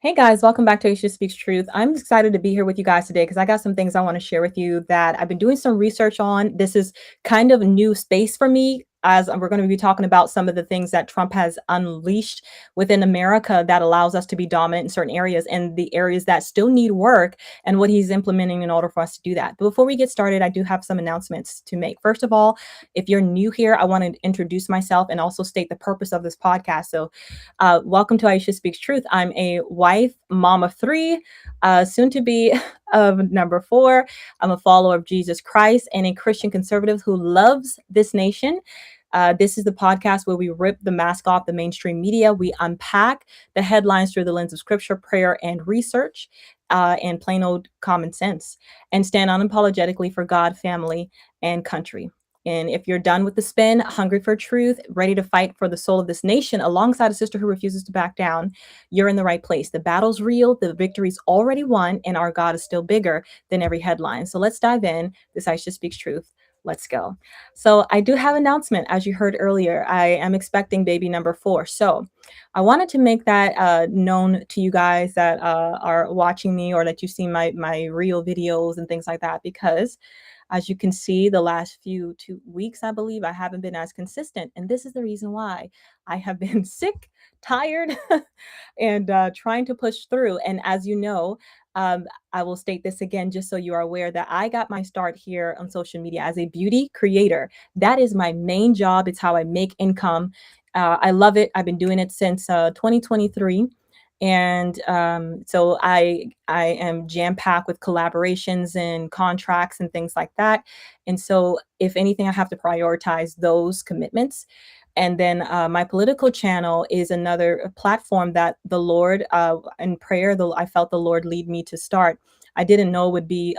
Hey guys, welcome back to Aisha Speaks Truth. I'm excited to be here with you guys today because I got some things I want to share with you that I've been doing some research on. This is kind of new space for me as we're going to be talking about some of the things that Trump has unleashed within America that allows us to be dominant in certain areas and the areas that still need work and what he's implementing in order for us to do that. But before we get started, I do have some announcements to make. First of all, if you're new here, I want to introduce myself and also state the purpose of this podcast. So welcome to Aisha Speaks Truth. I'm a wife, mom of three, soon to be of number four. I'm a follower of Jesus Christ and a Christian conservative who loves this nation. This is the podcast where we rip the mask off the mainstream media. We unpack the headlines through the lens of scripture, prayer, and research, and plain old common sense, and stand unapologetically for God, family, and country. And if you're done with the spin, hungry for truth, ready to fight for the soul of this nation alongside a sister who refuses to back down, you're in the right place. The battle's real, the victory's already won, and our God is still bigger than every headline. So let's dive in. This Aisha Speaks Truth. Let's go. So I do have an announcement, as you heard earlier. I am expecting baby number 4. So I wanted to make that known to you guys that are watching me or that you see my real videos and things like that, because as you can see, the last few 2 weeks, I believe, I haven't been as consistent. And this is the reason why. I have been sick, tired, and trying to push through. And as you know, I will state this again just so you are aware that I got my start here on social media as a beauty creator. That is my main job. It's how I make income. I love it. I've been doing it since 2023. And so I am jam packed with collaborations and contracts and things like that. And so if anything, I have to prioritize those commitments. And then my political channel is another platform that the Lord, in prayer, I felt the Lord lead me to start. I didn't know it would be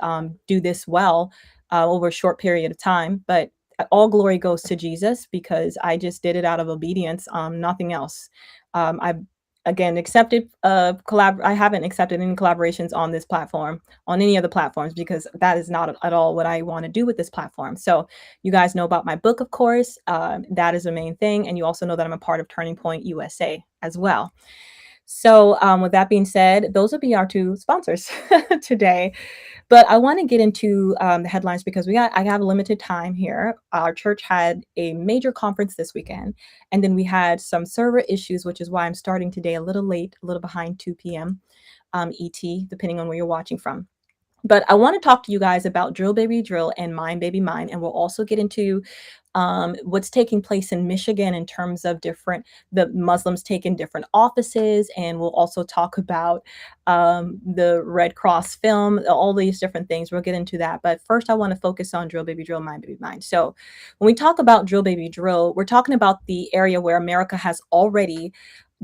do this well over a short period of time, but all glory goes to Jesus because I just did it out of obedience, nothing else. I've again accepted I haven't accepted any collaborations on this platform, on any other platforms, because that is not at all what I want to do with this platform. So you guys know about my book, of course. That is the main thing. And you also know that I'm a part of Turning Point USA as well. So with that being said, those will be our 2 sponsors today. But I want to get into the headlines because I have limited time here. Our church had a major conference this weekend, and then we had some server issues, which is why I'm starting today a little late, a little behind 2 p.m. ET, depending on where you're watching from. But I want to talk to you guys about Drill Baby Drill and Mine Baby Mine, and we'll also get into what's taking place in Michigan in terms of the Muslims taking different offices, and we'll also talk about the Red Cross film, all these different things. We'll get into that. But first, I want to focus on Drill Baby Drill, Mine Baby Mine. So when we talk about Drill Baby Drill, we're talking about the area where America has already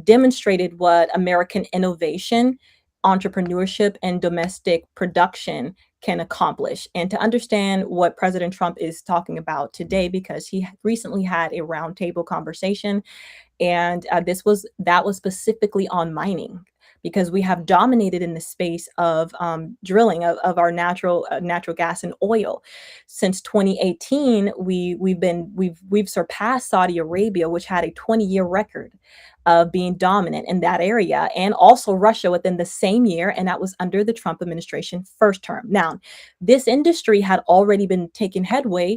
demonstrated what American innovation, entrepreneurship, and domestic production can accomplish. And to understand what President Trump is talking about today, because he recently had a roundtable conversation, and that was specifically on mining, because we have dominated in the space of drilling of our natural gas and oil since 2018. We've surpassed Saudi Arabia, which had a 20-year record of being dominant in that area, and also Russia within the same year, and that was under the Trump administration first term. Now, this industry had already been taking headway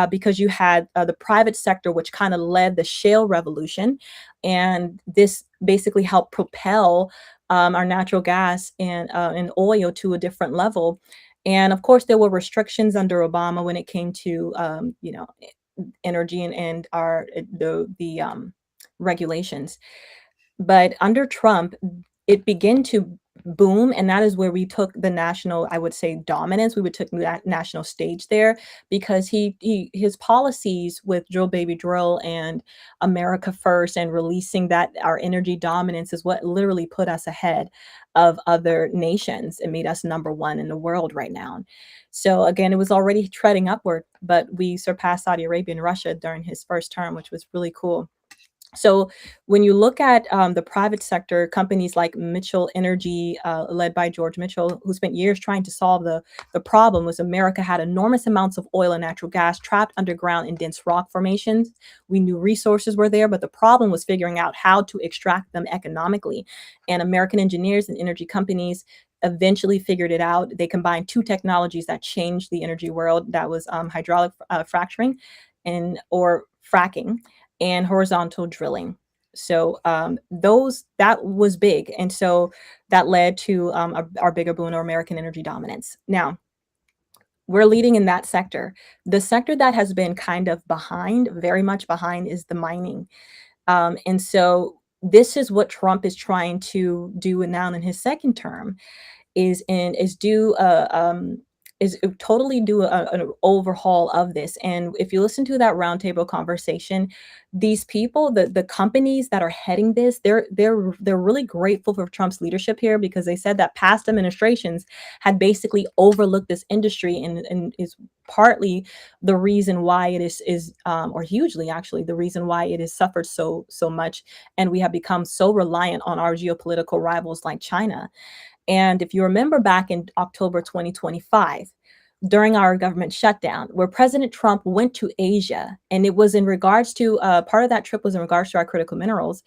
because you had the private sector, which kind of led the shale revolution, and this basically helped propel our natural gas and oil to a different level. And of course, there were restrictions under Obama when it came to energy and the regulations. But under Trump, it began to boom, and that is where we took the national, I would say, dominance. We would took that national stage there because his policies with Drill Baby Drill and America First and releasing that our energy dominance is what literally put us ahead of other nations and made us number 1 in the world right now. So again, it was already treading upward, but we surpassed Saudi Arabia and Russia during his first term, which was really cool. So when you look at the private sector, companies like Mitchell Energy, led by George Mitchell, who spent years trying to solve the problem, was America had enormous amounts of oil and natural gas trapped underground in dense rock formations. We knew resources were there, but the problem was figuring out how to extract them economically. And American engineers and energy companies eventually figured it out. They combined two technologies that changed the energy world. That was hydraulic fracturing and or fracking and horizontal drilling. So those that was big, and so that led to our bigger boon or American energy dominance. Now we're leading in that sector. The sector that has been kind of behind, very much behind, is the mining. And so this is what Trump is trying to do now in his second term is do is totally do an overhaul of this. And if you listen to that roundtable conversation, these people, the companies that are heading this, they're really grateful for Trump's leadership here, because they said that past administrations had basically overlooked this industry, and is partly the reason why it is or hugely actually the reason why it has suffered so much, and we have become so reliant on our geopolitical rivals like China. And if you remember back in October 2025, during our government shutdown, where President Trump went to Asia, and it was in regards to part of that trip was in regards to our critical minerals,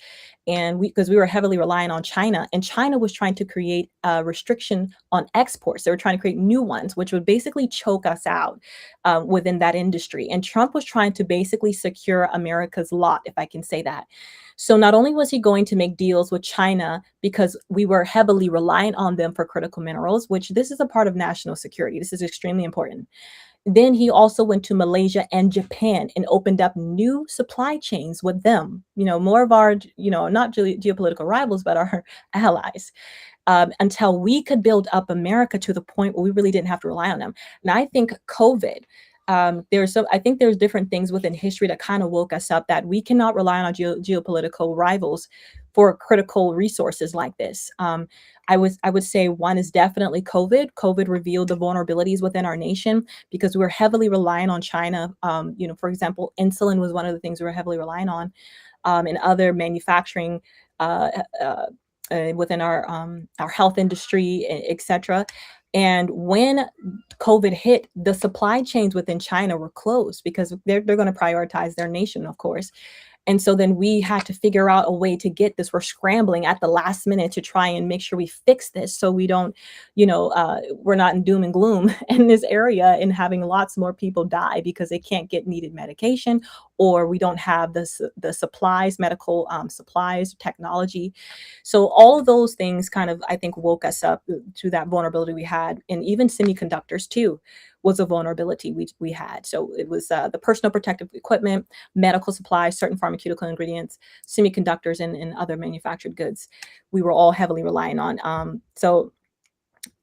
and because we were heavily relying on China, and China was trying to create a restriction on exports. They were trying to create new ones, which would basically choke us out within that industry. And Trump was trying to basically secure America's lot, if I can say that. So not only was he going to make deals with China because we were heavily reliant on them for critical minerals, which this is a part of national security. This is extremely important. Then he also went to Malaysia and Japan and opened up new supply chains with them. More of our, not geopolitical rivals, but our allies, until we could build up America to the point where we really didn't have to rely on them. And I think COVID, I think there's different things within history that kind of woke us up that we cannot rely on our geopolitical rivals for critical resources like this. I would say one is definitely COVID. COVID revealed the vulnerabilities within our nation because we were heavily reliant on China. For example, insulin was one of the things we were heavily relying on, and other manufacturing uh, uh, within our health industry, etc. And when COVID hit, the supply chains within China were closed because they're going to prioritize their nation, of course. And so then we had to figure out a way to get this. We're scrambling at the last minute to try and make sure we fix this so we don't, we're not in doom and gloom in this area and having lots more people die because they can't get needed medication, or we don't have the supplies, medical supplies, technology. So all of those things kind of, I think, woke us up to that vulnerability we had. And even semiconductors too was a vulnerability we had. So it was the personal protective equipment, medical supplies, certain pharmaceutical ingredients, semiconductors, and other manufactured goods we were all heavily relying on.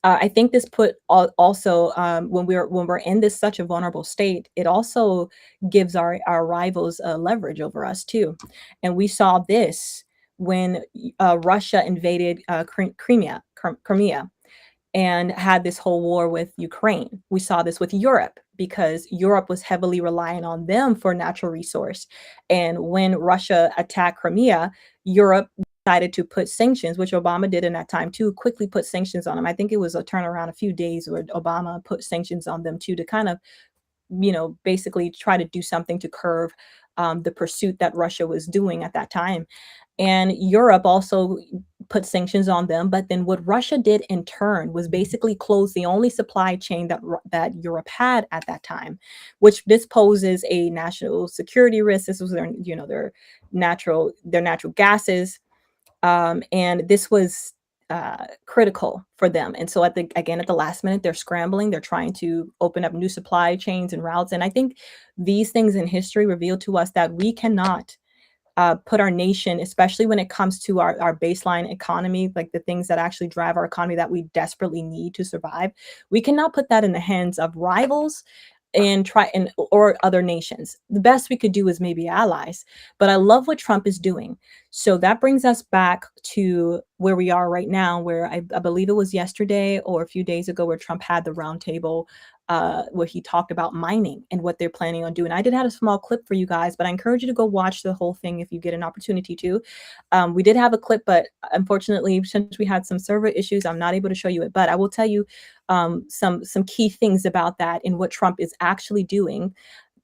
I think this put also when we're in this such a vulnerable state, it also gives our rivals leverage over us too, and we saw this when Russia invaded Crimea and had this whole war with Ukraine. We saw this with Europe because Europe was heavily relying on them for natural resource. And when Russia attacked Crimea, Europe decided to put sanctions, which Obama did in that time too, quickly put sanctions on them. I think it was a turnaround a few days where Obama put sanctions on them too to kind of, basically try to do something to curb the pursuit that Russia was doing at that time. And Europe also put sanctions on them. But then what Russia did in turn was basically close the only supply chain that Europe had at that time, which this poses a national security risk. This was their natural gases, and this was critical for them. And so at the last minute, they're scrambling. They're trying to open up new supply chains and routes. And I think these things in history reveal to us that we cannot put our nation, especially when it comes to our baseline economy, like the things that actually drive our economy that we desperately need to survive. We cannot put that in the hands of rivals or other nations. The best we could do is maybe allies. But I love what Trump is doing. So that brings us back to where we are right now, where I believe it was yesterday or a few days ago where Trump had the roundtable where he talked about mining and what they're planning on doing. I did have a small clip for you guys, but I encourage you to go watch the whole thing if you get an opportunity to. We did have a clip, but unfortunately, since we had some server issues, I'm not able to show you it. But I will tell you some key things about that and what Trump is actually doing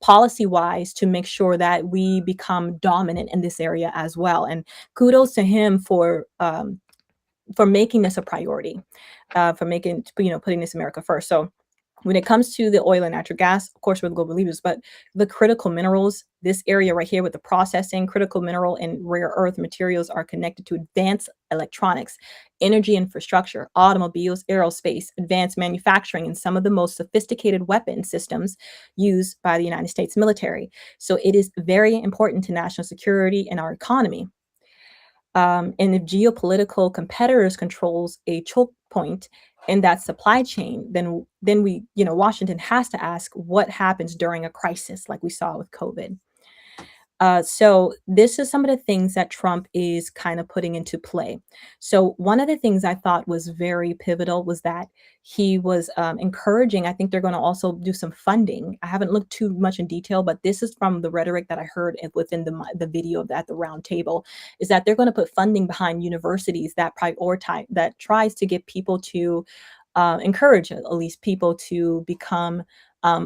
policy wise to make sure that we become dominant in this area as well. And kudos to him for making this a priority, for making, putting this America first. So when it comes to the oil and natural gas, of course, we're the global leaders, but the critical minerals, this area right here with the processing, critical mineral and rare earth materials are connected to advanced electronics, energy infrastructure, automobiles, aerospace, advanced manufacturing, and some of the most sophisticated weapon systems used by the United States military. So it is very important to national security and our economy. And if geopolitical competitors controls a choke point in that supply chain, then we, Washington has to ask what happens during a crisis like we saw with COVID. So this is some of the things that Trump is kind of putting into play. So one of the things I thought was very pivotal was that he was encouraging. I think they're going to also do some funding. I haven't looked too much in detail, but this is from the rhetoric that I heard within the video at the round table, is that they're going to put funding behind universities that prioritize, that tries to get people to encourage at least people to become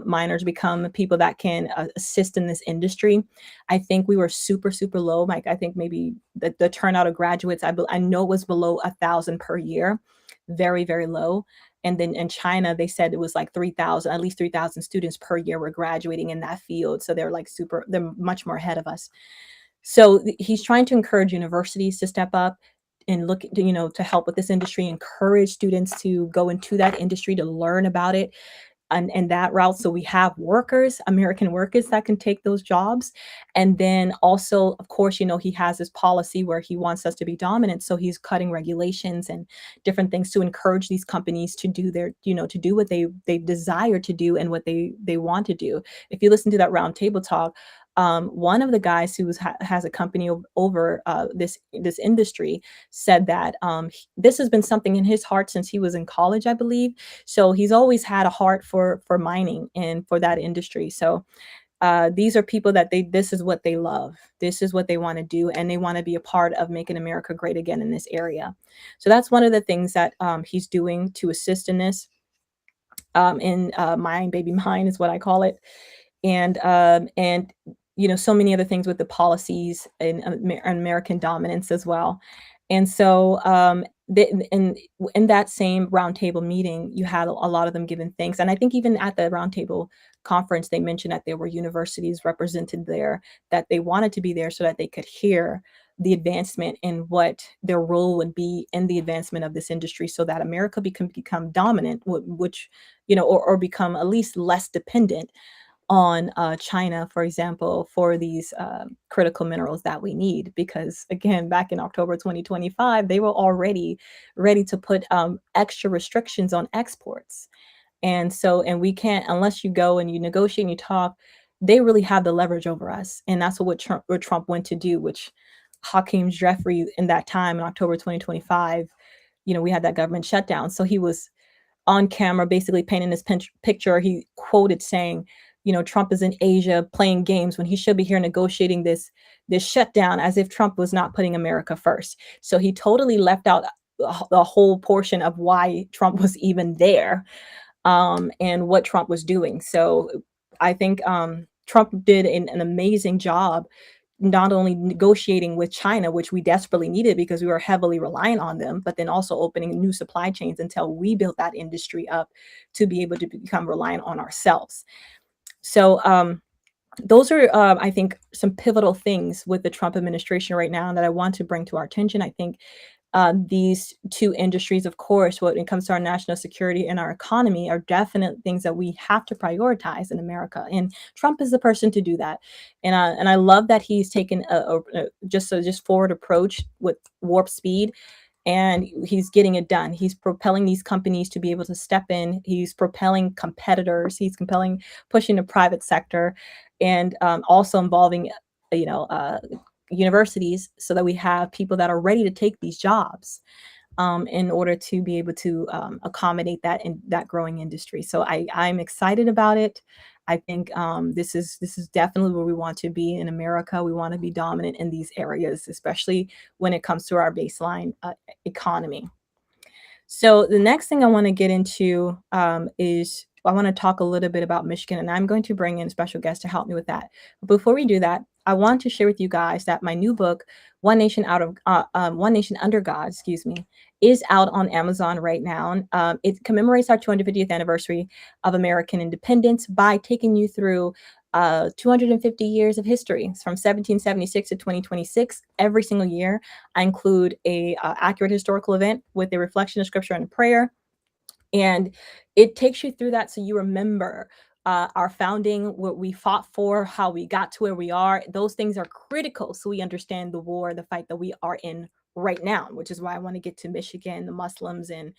minors, become people that can assist in this industry. I think we were super, super low. Like I think maybe the turnout of graduates, I know was below 1,000 per year, very, very low. And then in China, they said it was like 3,000, at least 3,000 students per year were graduating in that field. So they're like they're much more ahead of us. So he's trying to encourage universities to step up and look, to help with this industry, encourage students to go into that industry to learn about it and that route. So we have workers, American workers that can take those jobs. And then also, of course, he has this policy where he wants us to be dominant. So he's cutting regulations and different things to encourage these companies to do their, to do what they desire to do and what they want to do. If you listen to that round table talk, one of the guys who has a company over this industry said that this has been something in his heart since he was in college, I believe. So he's always had a heart for mining and for that industry. So these are people that this is what they love. This is what they want to do. And they want to be a part of making America great again in this area. So that's one of the things that he's doing to assist in this. In Mine Baby Mine is what I call it. And so many other things with the policies and American dominance as well. And so in that same roundtable meeting, you had a lot of them giving thanks. And I think even at the roundtable conference, they mentioned that there were universities represented there, that they wanted to be there so that they could hear the advancement and what their role would be in the advancement of this industry so that America become dominant, which, or become at least less dependent on China, for example, for these critical minerals that we need. Because again, back in October 2025, they were already ready to put extra restrictions on exports. And we can't, unless you go and you negotiate and you talk, they really have the leverage over us. And that's what Trump went to do, which Hakeem Jeffrey in that time in October 2025, we had that government shutdown. So he was on camera, basically painting this picture. He quoted saying, Trump is in Asia playing games when he should be here negotiating this shutdown, as if Trump was not putting America first. So he totally left out the whole portion of why Trump was even there, and what Trump was doing. So I think Trump did an amazing job, not only negotiating with China, which we desperately needed because we were heavily reliant on them, but then also opening new supply chains until we built that industry up to be able to become reliant on ourselves. So those are, I think, some pivotal things with the Trump administration right now that I want to bring to our attention. I think these two industries, of course, when it comes to our national security and our economy, are definite things that we have to prioritize in America. And Trump is the person to do that. And I love that he's taken just forward approach with warp speed, and he's getting it done. He's propelling these companies to be able to step in. He's propelling competitors. He's pushing the private sector, and also involving, you know, uh, universities, so that we have people that are ready to take these jobs. in order to be able to accommodate that in that growing industry. So I'm excited about it. I think this is definitely where we want to be in America. We want to be dominant in these areas, especially when it comes to our baseline economy. So the next thing I want to get into is I want to talk a little bit about Michigan, and I'm going to bring in a special guest to help me with that. But before we do that, I want to share with you guys that my new book, One Nation Under God, excuse me, is out on Amazon right now. It commemorates our 250th anniversary of American independence by taking you through 250 years of history from 1776 to 2026 every single year. I include a accurate historical event with a reflection of scripture and a prayer, and it takes you through that so you remember our founding, what we fought for, how we got to where we are. Those things are critical so we understand the war, the fight that we are in right now, which is why I want to get to Michigan, the Muslims, and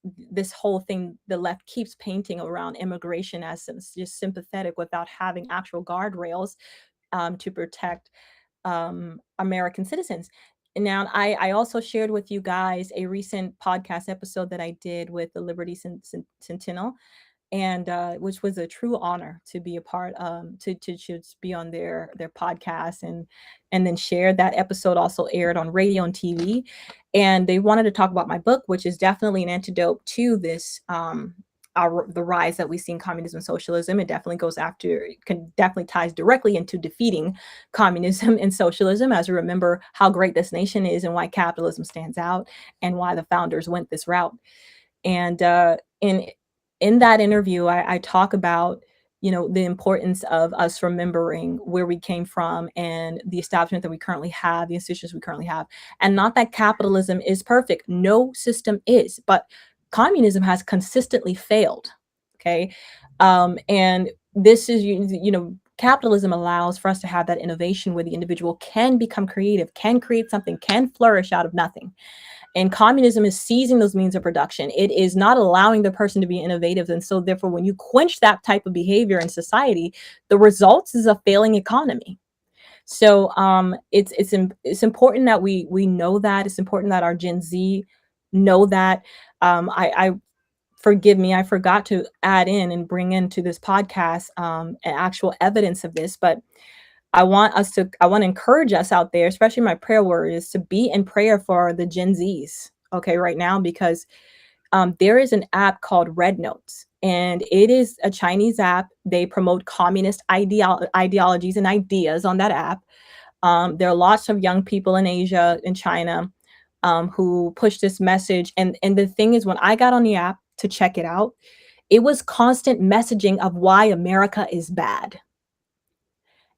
this whole thing the left keeps painting around immigration as just sympathetic without having actual guardrails to protect American citizens. Now, I also shared with you guys a recent podcast episode that I did with the Liberty Sentinel, and which was a true honor to be a part to just be on their podcast, and then share that episode. Also aired on radio and TV, and they wanted to talk about my book, which is definitely an antidote to this the rise that we see in communism and socialism. It definitely goes after, can definitely ties directly into defeating communism and socialism, as we remember how great this nation is and why capitalism stands out and why the founders went this route. And in that interview, I talk about, the importance of us remembering where we came from and the establishment that we currently have, the institutions we currently have, and not that capitalism is perfect. No system is, but communism has consistently failed. Okay, and this is capitalism allows for us to have that innovation where the individual can become creative, can create something, can flourish out of nothing. And communism is seizing those means of production. It is not allowing the person to be innovative. And so therefore, when you quench that type of behavior in society, the results is a failing economy. So it's important that we know that. It's important that our Gen Z know that. I forgive me, I forgot to add in and bring into this podcast actual evidence of this, but I want to encourage us out there, especially my prayer warriors, to be in prayer for the Gen Zs, okay, right now, because there is an app called Red Notes, and it is a Chinese app. They promote communist ideologies and ideas on that app. There are lots of young people in Asia and China who push this message. And the thing is, when I got on the app to check it out, it was constant messaging of why America is bad.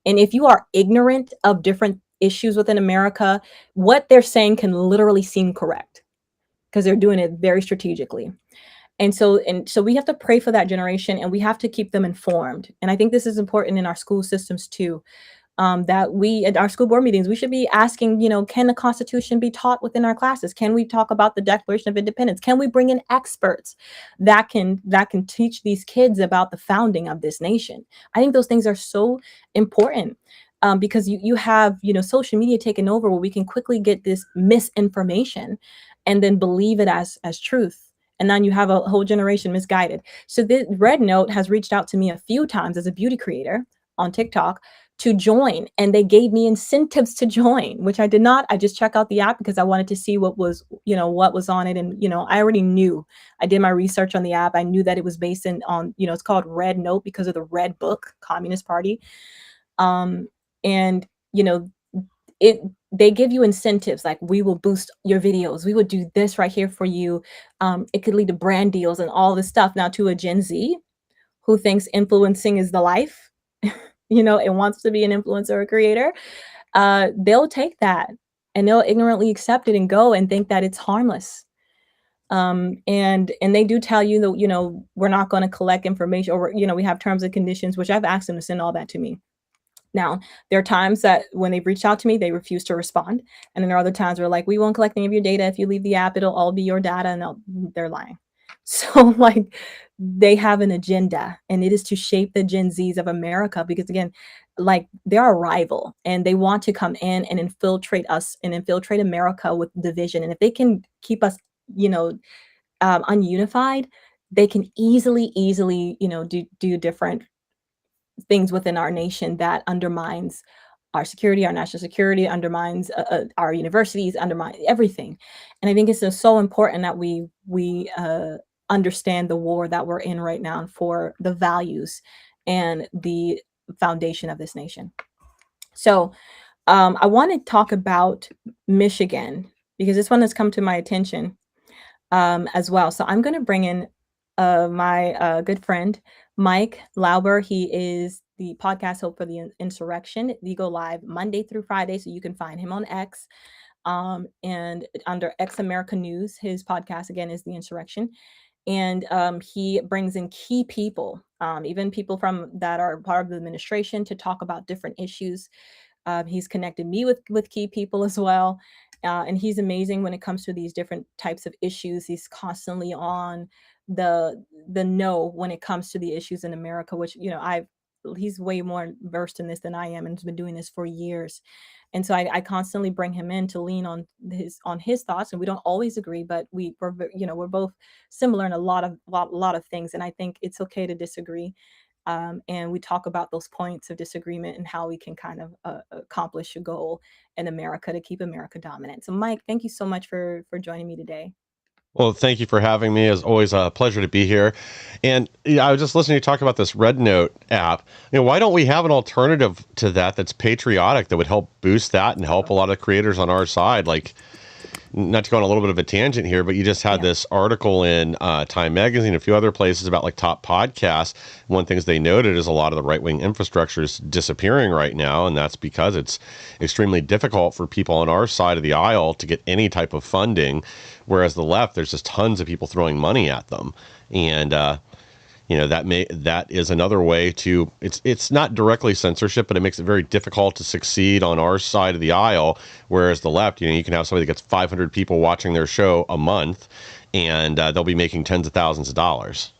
And if you are ignorant of different issues within America, what they're saying can literally seem correct because they're doing it very strategically. And so we have to pray for that generation, and we have to keep them informed. And I think this is important in our school systems too. That we at our school board meetings, we should be asking, can the Constitution be taught within our classes? Can we talk about the Declaration of Independence? Can we bring in experts that can teach these kids about the founding of this nation? I think those things are so important because you have social media taking over where we can quickly get this misinformation and then believe it as truth. And then you have a whole generation misguided. So the Red Note has reached out to me a few times as a beauty creator on TikTok to join, and they gave me incentives to join, which I did not. I just checked out the app because I wanted to see what was on it. And I already knew. I did my research on the app. I knew that it was based on it's called Red Note because of the Red Book, Communist Party. And they give you incentives like, we will boost your videos, we will do this right here for you. It could lead to brand deals and all this stuff. Now, to a Gen Z who thinks influencing is the life, and wants to be an influencer or creator, they'll take that and they'll ignorantly accept it and go and think that it's harmless. And they do tell you that, we're not going to collect information, or, we have terms and conditions, which I've asked them to send all that to me. Now, there are times that when they've reached out to me, they refuse to respond. And then there are other times where like, we won't collect any of your data. If you leave the app, it'll all be your data. And they're lying. So like, they have an agenda, and it is to shape the Gen Zs of America. Because again, like they're a rival, and they want to come in and infiltrate us and infiltrate America with division. And if they can keep us, you know, ununified, they can easily, do different things within our nation that undermines our security, our national security, undermines our universities, undermine everything. And I think it's just so important that we understand the war that we're in right now for the values and the foundation of this nation. So I want to talk about Michigan because this one has come to my attention as well. So I'm going to bring in my good friend, Mike Lauber. He is the podcast host for the Insurrection. We go live Monday through Friday, so you can find him on X and under X America News. His podcast, again, is The Insurrection. And he brings in key people, even people from that are part of the administration, to talk about different issues. He's connected me with key people as well, and he's amazing when it comes to these different types of issues. He's constantly on the know when it comes to the issues in America, which I've he's way more versed in this than I am, and has been doing this for years. And so I constantly bring him in to lean on his thoughts, and we don't always agree, but we're both similar in a lot of things, and I think it's okay to disagree. And we talk about those points of disagreement and how we can kind of accomplish a goal in America to keep America dominant. So, Mike, thank you so much for joining me today. Well, thank you for having me. It's always a pleasure to be here. And yeah, I was just listening to you talk about this Red Note app. Why don't we have an alternative to that that's patriotic that would help boost that and help a lot of creators on our side? Like, not to go on a little bit of a tangent here, but you just had Yeah, this article in Time Magazine, a few other places about like top podcasts. One of the things they noted is a lot of the right wing infrastructure is disappearing right now, and that's because it's extremely difficult for people on our side of the aisle to get any type of funding, whereas the left, there's just tons of people throwing money at them, and that is another way to it's not directly censorship, but it makes it very difficult to succeed on our side of the aisle, whereas the left, you can have somebody that gets 500 people watching their show a month, and they'll be making tens of thousands of dollars.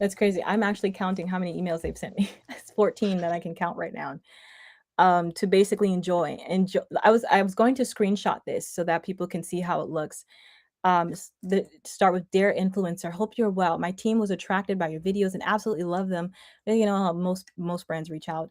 that's crazy. I'm actually counting how many emails they've sent me. It's 14 that I can count right now. To basically enjoy. I was going to screenshot this so that people can see how it looks. Start with Dear Influencer. Hope you're well. My team was attracted by your videos and absolutely love them. You know how most brands reach out.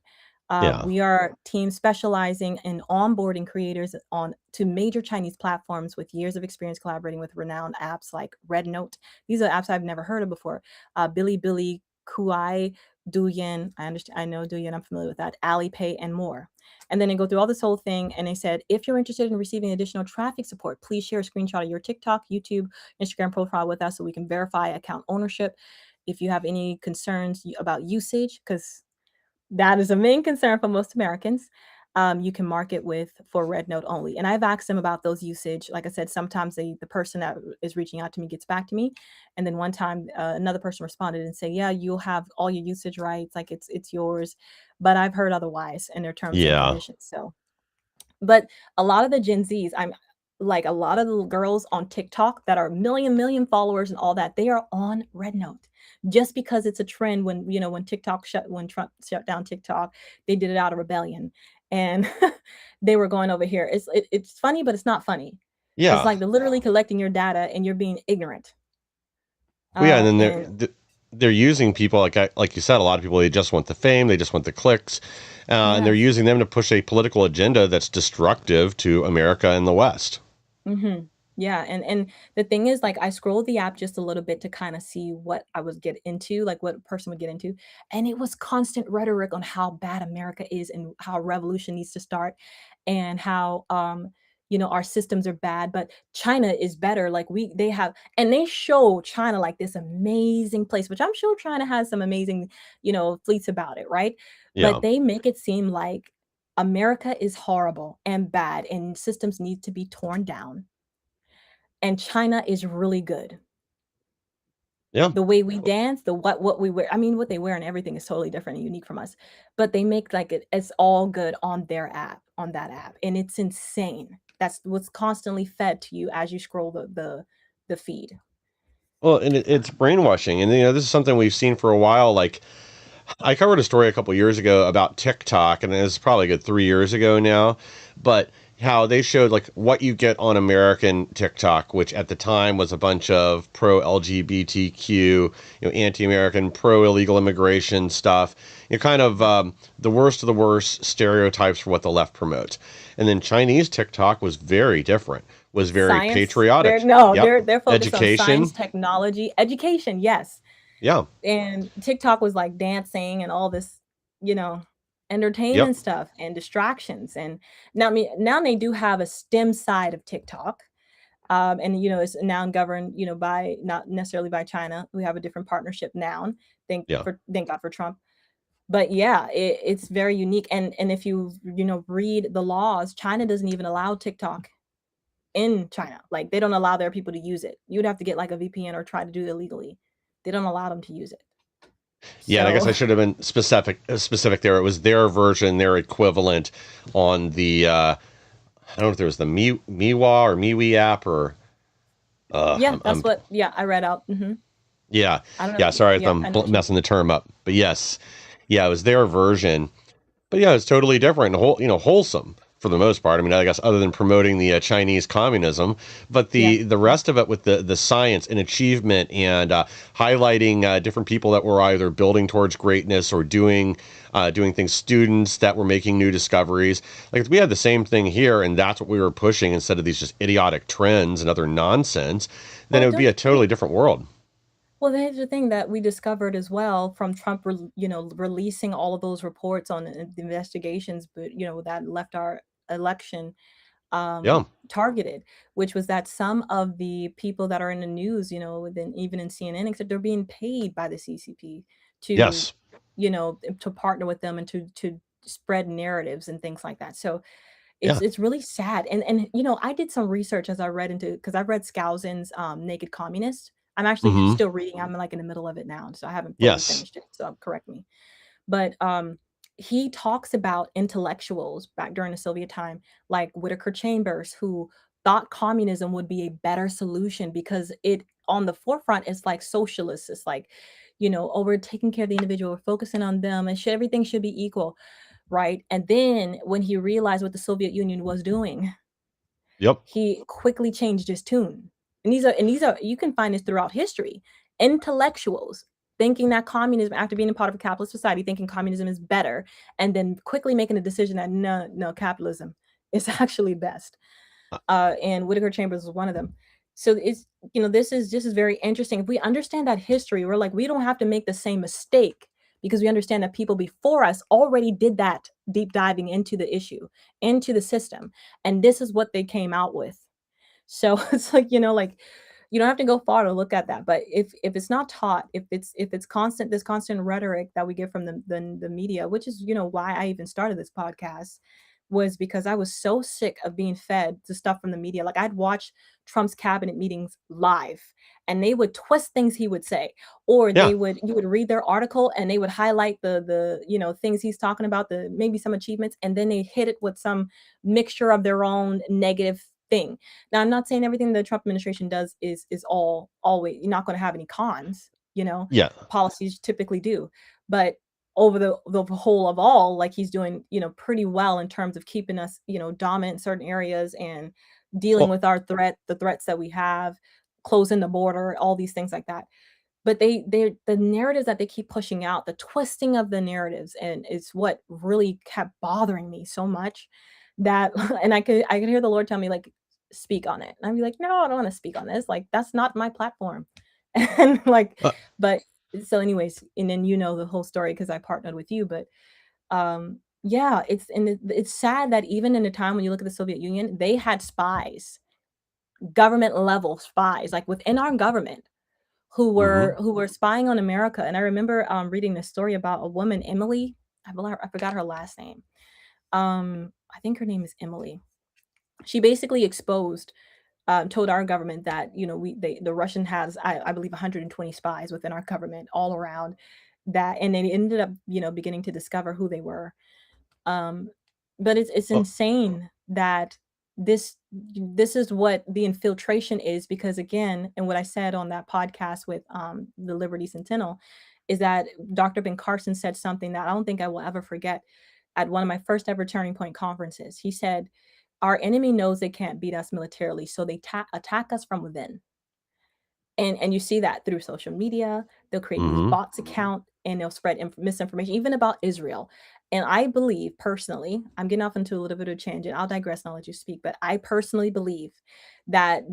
Yeah. We are team specializing in onboarding creators on to major Chinese platforms with years of experience collaborating with renowned apps like RedNote. These are apps I've never heard of before. Bilibili, Kuai, Douyin. I understand. I know Douyin. I'm familiar with that. Alipay and more. And then they go through all this whole thing, and they said, if you're interested in receiving additional traffic support, please share a screenshot of your TikTok, YouTube, Instagram profile with us so we can verify account ownership. If you have any concerns about usage, because that is a main concern for most Americans, you can mark it with for Red Note only. And I've asked them about those usage. Like I said, sometimes the person that is reaching out to me gets back to me, and then one time another person responded and say, "Yeah, you'll have all your usage rights, like it's yours." But I've heard otherwise in their terms and Yeah. conditions. So but a lot of the Gen Zs, I'm like a lot of the girls on TikTok that are million followers and all that, they are on Red Note just because it's a trend. When Trump shut down TikTok, they did it out of rebellion, and they were going over here. It's funny, but it's not funny. It's Yeah. like they're literally collecting your data and you're being ignorant. Well, yeah, and then And they're using people like you said, a lot of people, they just want the fame, they just want the clicks, and they're yes. using them to push a political agenda that's destructive to America and the West. Mhm. Yeah, and the thing is, like, I scrolled the app just a little bit to kinda see what I was get into, like, what a person would get into, and it was constant rhetoric on how bad America is and how a revolution needs to start, and how, our systems are bad, but China is better, like, they show China like this amazing place, which I'm sure China has some amazing, fleets about it, right? But Yeah. they make it seem like America is horrible and bad and systems need to be torn down. And China is really good. Yeah. The way we dance, the what we wear, I mean, what they wear and everything is totally different and unique from us. But they make like it's all good on their app, on that app. And it's insane. That's what's constantly fed to you as you scroll the feed. Well, and it's brainwashing, and this is something we've seen for a while. Like, I covered a story a couple years ago about TikTok, and it's probably a good 3 years ago now, but how they showed like what you get on American TikTok, which at the time was a bunch of pro LGBTQ, anti-American, pro illegal immigration stuff, kind of the worst of the worst stereotypes for what the left promotes. And then Chinese TikTok was very different, was very Science. They're patriotic. no, Yep, they're focused on science, education. technology, education, yes. Yeah, And TikTok was like dancing and all this, you know, yep, entertainment stuff and distractions. And now they do have a STEM side of TikTok. And it's now governed, by not necessarily by China. We have a different partnership now. yeah. Thank God for Trump. But yeah, it's very unique. And if you read the laws, China doesn't even allow TikTok in China. Like they don't allow their people to use it. You'd have to get like a VPN or try to do it illegally. They don't allow them to use it. Yeah, and I guess So I should have been specific there. It was their version, their equivalent on the I don't know if there was the Miwa or Miwi app or yeah, I'm that's what. Yeah, I read out. yeah, I don't yeah. know. Sorry if Yeah, I'm I know what you mean. messing the term up, but yes, yeah, it was their version. But yeah, it's totally different, wholesome for the most part. I mean, I guess other than promoting the Chinese communism, but Yeah, the yeah. rest of it with the science and achievement and highlighting different people that were either building towards greatness or doing things, students that were making new discoveries. Like if we had the same thing here, and that's what we were pushing instead of these just idiotic trends and other nonsense, then Well, it would be don't a you think? totally different world. Well, here's the thing that we discovered as well from Trump, releasing all of those reports on the investigations, but that left our election Yeah. targeted, which was that some of the people that are in the news, within even in CNN, except they're being paid by the CCP to, Yes. to partner with them and to spread narratives and things like that. So Yeah. it's really sad. And I did some research as I read into because I read Skousen's Naked Communist. I'm actually Mm-hmm. still reading. I'm like in the middle of it now, so I haven't fully Yes. finished it. So correct me. But he talks about intellectuals back during the Soviet time, like Whittaker Chambers, who thought communism would be a better solution because it on the forefront is like socialists. It's like, we're taking care of the individual, we're focusing on them, and everything should be equal, right? And then when he realized what the Soviet Union was doing, Yep. he quickly changed his tune. And these are you can find this throughout history. Intellectuals thinking that communism, after being a part of a capitalist society, thinking communism is better, and then quickly making a decision that no, no, capitalism is actually best. And Whittaker Chambers was one of them. So this is very interesting. If we understand that history, we're like we don't have to make the same mistake because we understand that people before us already did that deep diving into the issue, into the system, and this is what they came out with. So it's like, like you don't have to go far to look at that. But if it's not taught, if it's constant, this constant rhetoric that we get from the media, which is, why I even started this podcast, was because I was so sick of being fed the stuff from the media. Like I'd watch Trump's cabinet meetings live and they would twist things he would say, or Yeah. you would read their article and they would highlight the things he's talking about, the maybe some achievements, and then they hit it with some mixture of their own negative thing. Now, I'm not saying everything the Trump administration does is all always, you're not going to have any cons, Yeah. policies typically do, but over the whole of all, like he's doing, pretty well in terms of keeping us, dominant in certain areas and dealing Well, with the threats that we have, closing the border, all these things like that. But they the narratives that they keep pushing out, the twisting of the narratives, and it's what really kept bothering me so much that and I could hear the Lord tell me like speak on it. And I'd be like, no, I don't want to speak on this. Like that's not my platform. And like, uh, but so anyways, and then the whole story because I partnered with you. But yeah, it's sad that even in a time when you look at the Soviet Union, they had spies, government level spies, like within our government mm-hmm. who were spying on America. And I remember reading this story about a woman, Emily. I forgot her last name. I think her name is Emily. She basically exposed, told our government that the Russian has I believe 120 spies within our government all around that, and they ended up beginning to discover who they were. Um, but it's Oh, insane that this is what the infiltration is, because again, and what I said on that podcast with the Liberty Sentinel is that Dr. Ben Carson said something that I don't think I will ever forget at one of my first ever Turning Point conferences. He said, our enemy knows they can't beat us militarily, so they attack us from within. And you see that through social media. They'll create these Mm-hmm. bots account and they'll spread misinformation, even about Israel. And I believe personally, I'm getting off into a little bit of a tangent. I'll digress and I'll let you speak. But I personally believe that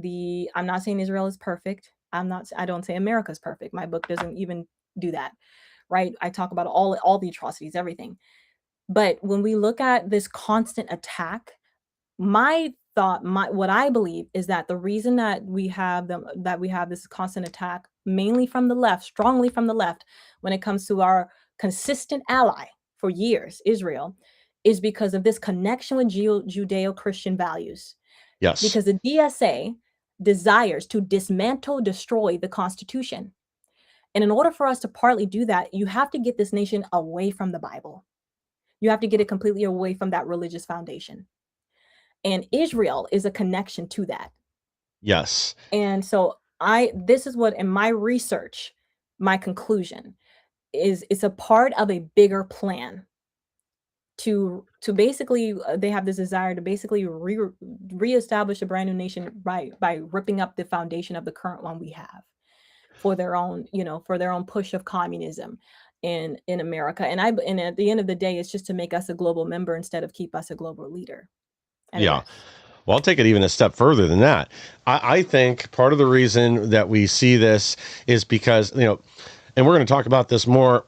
I'm not saying Israel is perfect. I don't say America is perfect. My book doesn't even do that, right? I talk about all the atrocities, everything. But when we look at this constant attack, my thought, my what I believe is that the reason that we have this constant attack, mainly from the left, strongly from the left, when it comes to our consistent ally for years, Israel, is because of this connection with Judeo-Christian values. Yes. Because the DSA desires to dismantle, destroy the Constitution. And in order for us to partly do that, you have to get this nation away from the Bible. You have to get it completely away from that religious foundation. And Israel is a connection to that. Yes. And so this is what in my research, my conclusion is it's a part of a bigger plan to basically they have this desire to basically reestablish a brand new nation by ripping up the foundation of the current one we have for their own, for their own push of communism in America. And at the end of the day, it's just to make us a global member instead of keep us a global leader. I Yeah. digress. Well, I'll take it even a step further than that. I think part of the reason that we see this is because, and we're going to talk about this more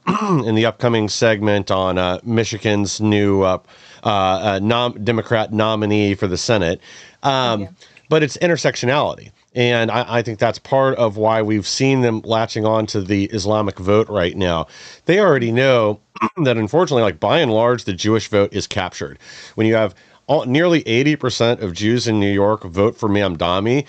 in the upcoming segment on Michigan's new Democrat nominee for the Senate. Oh Um, yeah. but it's intersectionality. And I think that's part of why we've seen them latching on to the Islamic vote right now. They already know that, unfortunately, like by and large, the Jewish vote is captured. When you have nearly 80% of Jews in New York vote for Mamdani,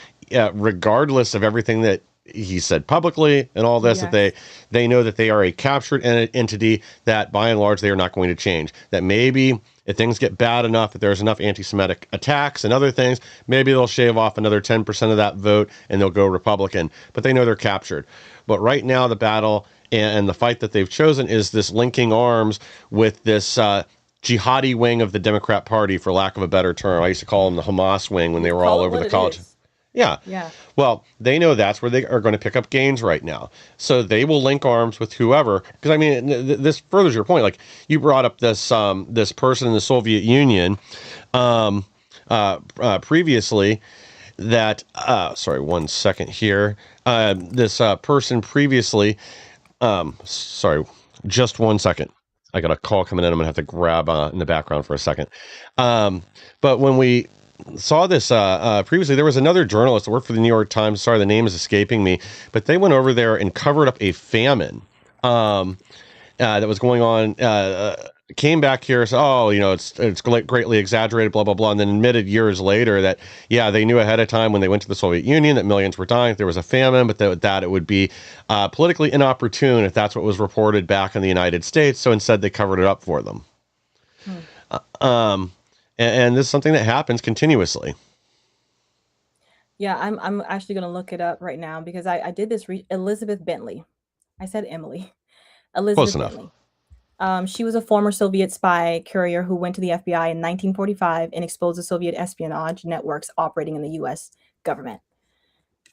regardless of everything that he said publicly and all this, that Yes. they know that they are a captured entity that by and large they are not going to change. That maybe if things get bad enough, that there's enough anti-Semitic attacks and other things, maybe they'll shave off another 10% of that vote and they'll go Republican. But they know they're captured. But right now, the battle and the fight that they've chosen is this linking arms with this jihadi wing of the Democrat Party, for lack of a better term. I used to call them the Hamas wing when they You were all call it over what the it college. is. Yeah. Yeah. Well, they know that's where they are going to pick up gains right now. So they will link arms with whoever. Because I mean, this furthers your point. Like you brought up this person in the Soviet Union um, previously. That sorry, one second here. This person previously. Sorry, just one second. I got a call coming in. I'm gonna have to grab in the background for a second. Um, but when we saw this previously, there was another journalist that worked for the New York Times. Sorry, the name is escaping me, but they went over there and covered up a famine. Um, that was going on, came back here, said, "Oh, it's greatly exaggerated, blah blah blah," and then admitted years later that yeah, they knew ahead of time when they went to the Soviet Union that millions were dying if there was a famine, but that it would be politically inopportune if that's what was reported back in the United States. So instead, they covered it up for them. Hmm. Um, and this is something that happens continuously. Yeah, I'm actually gonna look it up right now because I did this Elizabeth Bentley. I said Emily. Close Elizabeth enough. Bentley. She was a former Soviet spy courier who went to the FBI in 1945 and exposed the Soviet espionage networks operating in the US government.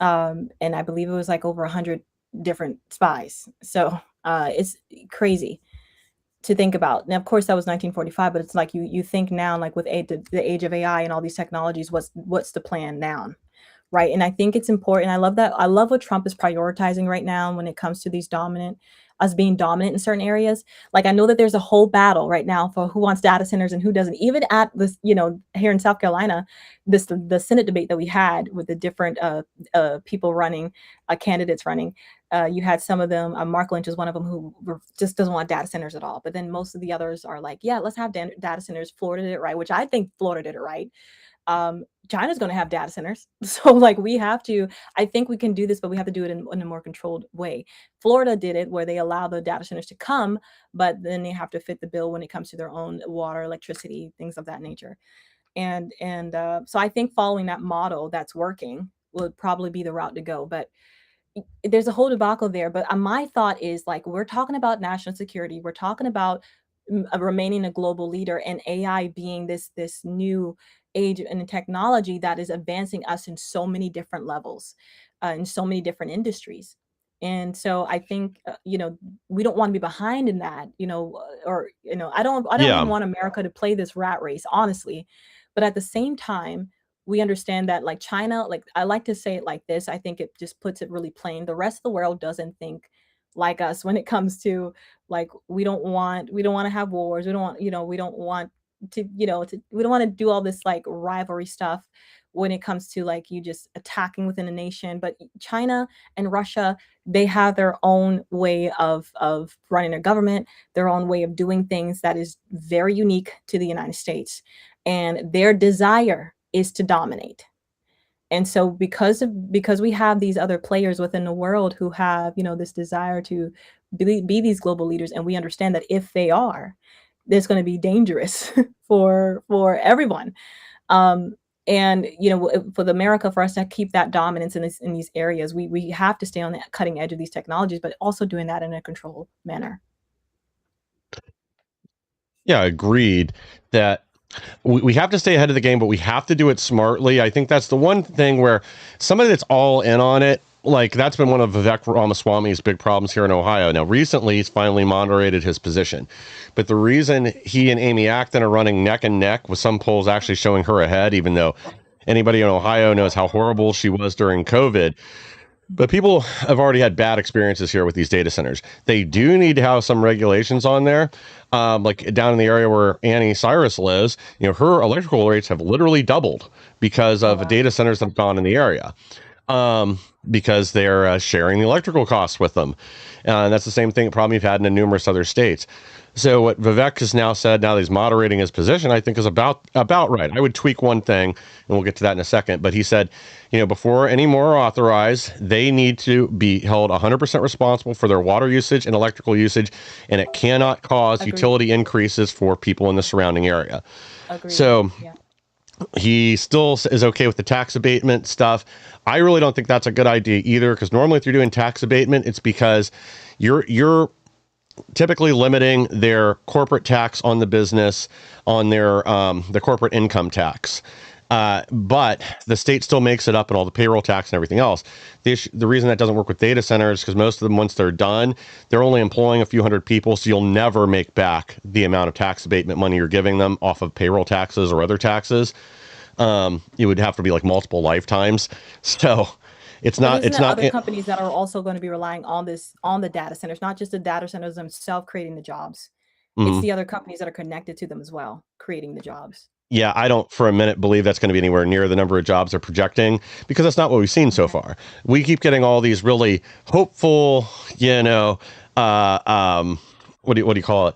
And I believe it was like over 100 different spies. So it's crazy to think about. Now, of course, that was 1945, but it's like you think now, like with the age of AI and all these technologies, what's the plan now? Right. And I think it's important. I love that. I love what Trump is prioritizing right now when it comes to us being dominant in certain areas. Like I know that there's a whole battle right now for who wants data centers and who doesn't. Even at this, here in South Carolina, the Senate debate that we had with the different people running, candidates running. You had some of them. Mark Lynch is one of them who just doesn't want data centers at all. But then most of the others are like, yeah, let's have data centers. Florida did it right, which I think Florida did it right. China's going to have data centers. So like I think we can do this, but we have to do it in a more controlled way. Florida did it where they allow the data centers to come, but then they have to fit the bill when it comes to their own water, electricity, things of that nature. And so I think following that model that's working would probably be the route to go. But there's a whole debacle there. But my thought is like, we're talking about national security. We're talking about remaining a global leader, and AI being this new age and technology that is advancing us in so many different levels, in so many different industries. And so I think, we don't want to be behind in that, or I don't even Yeah. want America to play this rat race, honestly. But at the same time, we understand that, like China, like I like to say it like this, I think it just puts it really plain. The rest of the world doesn't think like us when it comes to, like, we don't want to have wars. We don't want, we don't want we don't want to do all this like rivalry stuff when it comes to like you just attacking within a nation. But China and Russia, they have their own way of running their government, their own way of doing things that is very unique to the United States. And their desire is to dominate. And so because we have these other players within the world who have, this desire to be these global leaders, and we understand that if they are, it's going to be dangerous for everyone. Um, and for the America, for us to keep that dominance in these areas, we have to stay on the cutting edge of these technologies, but also doing that in a controlled manner. Yeah, agreed that we have to stay ahead of the game, but we have to do it smartly. I think that's the one thing where somebody that's all in on it, like that's been one of Vivek Ramaswamy's big problems here in Ohio. Now, recently, he's finally moderated his position. But the reason he and Amy Acton are running neck and neck, with some polls actually showing her ahead, even though anybody in Ohio knows how horrible she was during COVID. But people have already had bad experiences here with these data centers. They do need to have some regulations on there. Like down in the area where Annie Cyrus lives, her electrical rates have literally doubled because Oh of wow. data centers that have gone in the area, because they're sharing the electrical costs with them. And that's the same thing, problem you've had in numerous other states. So what Vivek has now said, now that he's moderating his position, I think is about right. I would tweak one thing, and we'll get to that in a second. But he said, before any more are authorized, they need to be held 100% responsible for their water usage and electrical usage, and it cannot cause Agreed. utility increases for people in the surrounding area. Agreed. So Yeah. he still is okay with the tax abatement stuff. I really don't think that's a good idea either, because normally if you're doing tax abatement, it's because you're typically limiting their corporate tax on the business, on their the corporate income tax. But the state still makes it up in all the payroll tax and everything else. The reason that doesn't work with data centers is because most of them, once they're done, they're only employing a few hundred people, so you'll never make back the amount of tax abatement money you're giving them off of payroll taxes or other taxes. It would have to be like multiple lifetimes. So it's But not. isn't It's there not. other companies that are also going to be relying on the data centers, not just the data centers themselves creating the jobs? It's Mhm. the other companies that are connected to them as well, creating the jobs. Yeah, I don't for a minute believe that's going to be anywhere near the number of jobs they're projecting, because that's not what we've seen so Okay. far. We keep getting all these really hopeful, uh, um, what do you call it?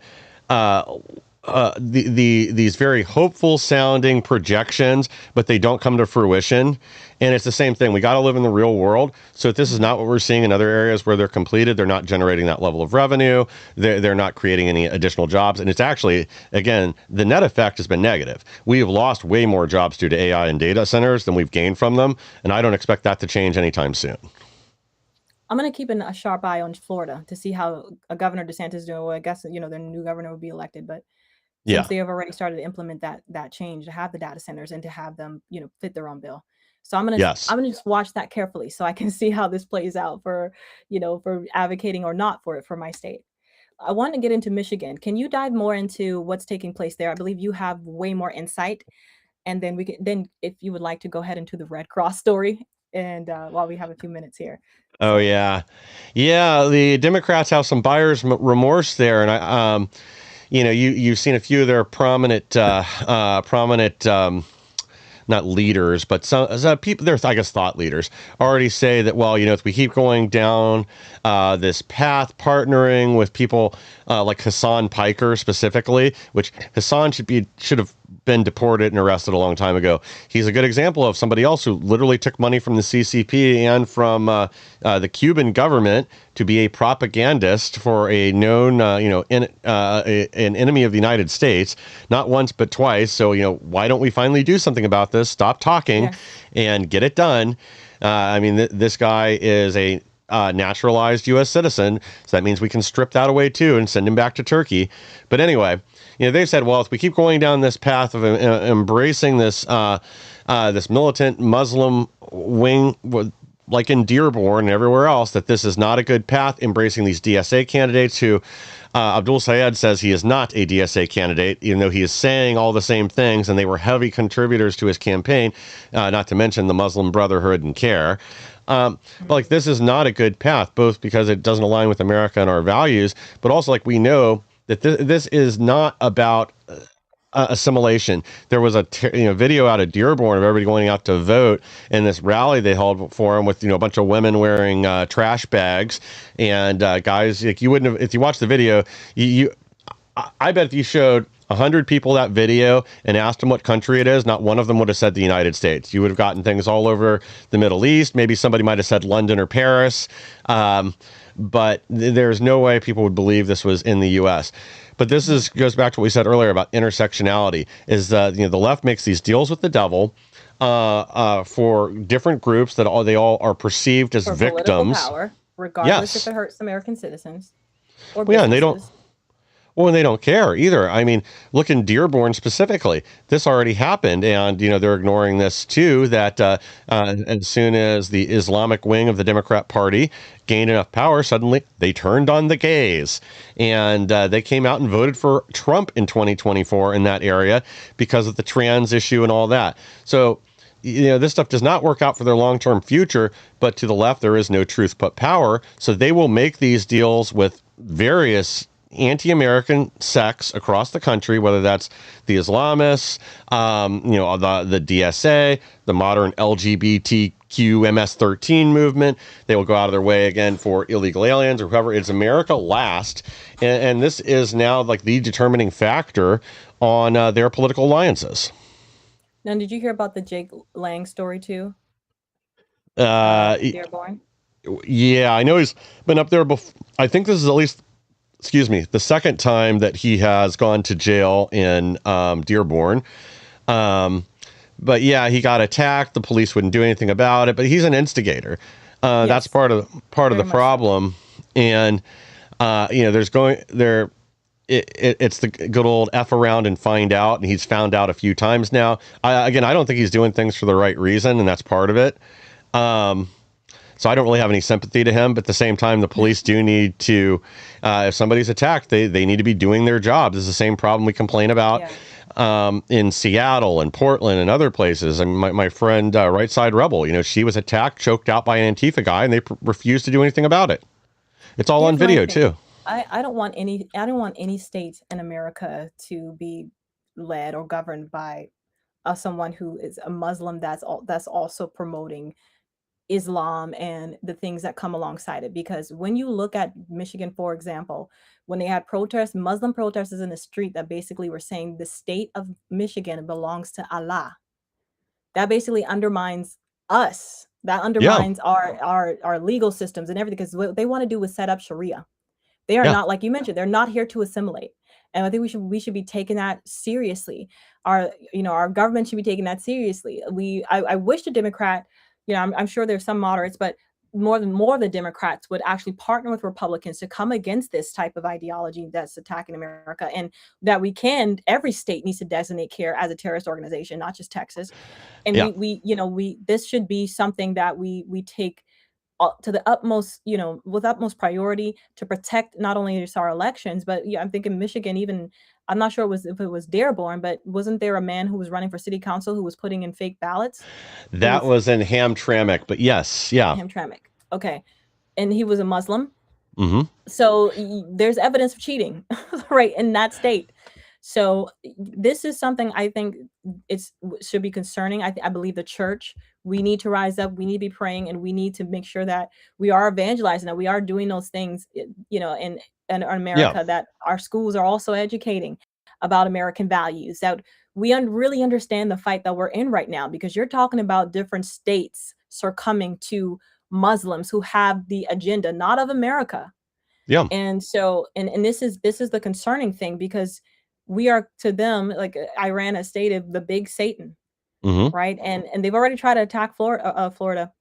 Uh, these very hopeful sounding projections, but they don't come to fruition. And it's the same thing. We got to live in the real world. So if this is Mhm. not what we're seeing in other areas where they're completed, they're not generating that level of revenue. They're not creating any additional jobs. And it's actually, again, the net effect has been negative. We have lost way more jobs due to AI and data centers than we've gained from them. And I don't expect that to change anytime soon. I'm gonna keep a sharp eye on Florida to see how Governor DeSantis is doing. Well, I guess their new governor will be elected, but since Yeah. they have already started to implement that change to have the data centers and to have them, fit their own bill. So Yes. I'm gonna just watch that carefully so I can see how this plays out for advocating or not for it for my state. I want to get into Michigan. Can you dive more into what's taking place there? I believe you have way more insight, and then we can then if you would like to go ahead into the Red Cross story, and while we have a few minutes here. Oh So yeah, yeah. The Democrats have some buyer's remorse there, and you've seen a few of their prominent not leaders, but some people, they're, I guess, thought leaders, already say that, well, if we keep going down this path, partnering with people like Hassan Piker specifically, which Hassan should have been deported and arrested a long time ago. He's a good example of somebody else who literally took money from the CCP and from the Cuban government to be a propagandist for a known, an enemy of the United States, not once but twice. So, why don't we finally do something about this? Stop talking yes. and get it done. I mean, this guy is naturalized U.S. citizen. So that means we can strip that away too and send him back to Turkey. But anyway, they've said, well, if we keep going down this path of embracing this militant Muslim wing, like in Dearborn and everywhere else, that this is not a good path, embracing these DSA candidates who Abdul Sayed says he is not a DSA candidate, even though he is saying all the same things, and they were heavy contributors to his campaign, not to mention the Muslim Brotherhood and CARE. But like, this is not a good path, both because it doesn't align with America and our values, but also like we know that this is not about assimilation. There was a video out of Dearborn of everybody going out to vote in this rally they held for him with a bunch of women wearing trash bags and guys like you wouldn't have if you watched the video. I bet if you showed 100 people that video and asked them what country it is, not one of them would have said the United States. You would have gotten things all over the Middle East. Maybe somebody might have said London or Paris. But there's no way people would believe this was in the U.S. But this goes back to what we said earlier about intersectionality. Is the left makes these deals with the devil for different groups that they all are perceived as For political victims. power, regardless if Yes. it hurts American citizens or Well, yeah, and they don't. businesses. Well, and they don't care either. I mean, look in Dearborn specifically. This already happened, and they're ignoring this too. That as soon as the Islamic wing of the Democrat Party gained enough power, suddenly they turned on the gays, and they came out and voted for Trump in 2024 in that area because of the trans issue and all that. So. This stuff does not work out for their long-term future, but to the left, there is no truth but power. So they will make these deals with various anti-American sects across the country, whether that's the Islamists, the DSA, the modern LGBTQ MS-13 movement. They will go out of their way again for illegal aliens or whoever. It's America last, and this is now like the determining factor on their political alliances. Now, did you hear about the Jake Lang story too? Uh, In Dearborn? yeah, I know he's been up there before. I think this is at least, excuse me, the second time that he has gone to jail in Dearborn. But yeah, he got attacked. The police wouldn't do anything about it. But he's an instigator. That's Yes, part of very the much so. problem. And there's going there. It's the good old F around and find out, and he's found out a few times now. I don't think he's doing things for the right reason, and that's part of it. Um, so I don't really have any sympathy to him, but at the same time, the police do need to, if somebody's attacked, they need to be doing their jobs. It's the same problem we complain about Yeah. in Seattle and Portland and other places. And my friend, Right Side Rebel, she was attacked, choked out by an Antifa guy, and they refused to do anything about it. It's all on Here's my video thing. too. I don't want any state in America to be led or governed by someone who is a Muslim that's also promoting Islam and the things that come alongside it. Because when you look at Michigan, for example, when they had protests, Muslim protesters in the street that basically were saying the state of Michigan belongs to Allah, that basically undermines us. That Yeah, undermines our legal systems and everything. Because what they want to do is set up Sharia. They are yeah. not, like you mentioned, they're not here to assimilate. And I think we should be taking that seriously. Our government should be taking that seriously. I wish the Democrat, I'm sure there's some moderates, but more of the Democrats would actually partner with Republicans to come against this type of ideology that's attacking America, and that every state needs to designate CARE as a terrorist organization, not just Texas. And Yeah. we this should be something that we take to the utmost, with utmost priority to protect not only just our elections, but yeah, I'm thinking Michigan, even I'm not sure if it was Dearborn, but wasn't there a man who was running for city council who was putting in fake ballots? Who That was was in Hamtramck, but yes, yeah. Hamtramck. Okay. And he was a Muslim. Hmm. So there's evidence of cheating, right, in that state. So this is something I think should be concerning. I believe the church, we need to rise up. We need to be praying, and we need to make sure that we are evangelizing, that we are doing those things, in Yeah. America, that our schools are also educating about American values, that we really understand the fight that we're in right now, because you're talking about different states succumbing to Muslims who have the agenda, not of America. Yeah. And so, and this is the concerning thing, because we are to them, like Iran has stated, the big Satan, Hmm. right? And they've already tried to attack Florida,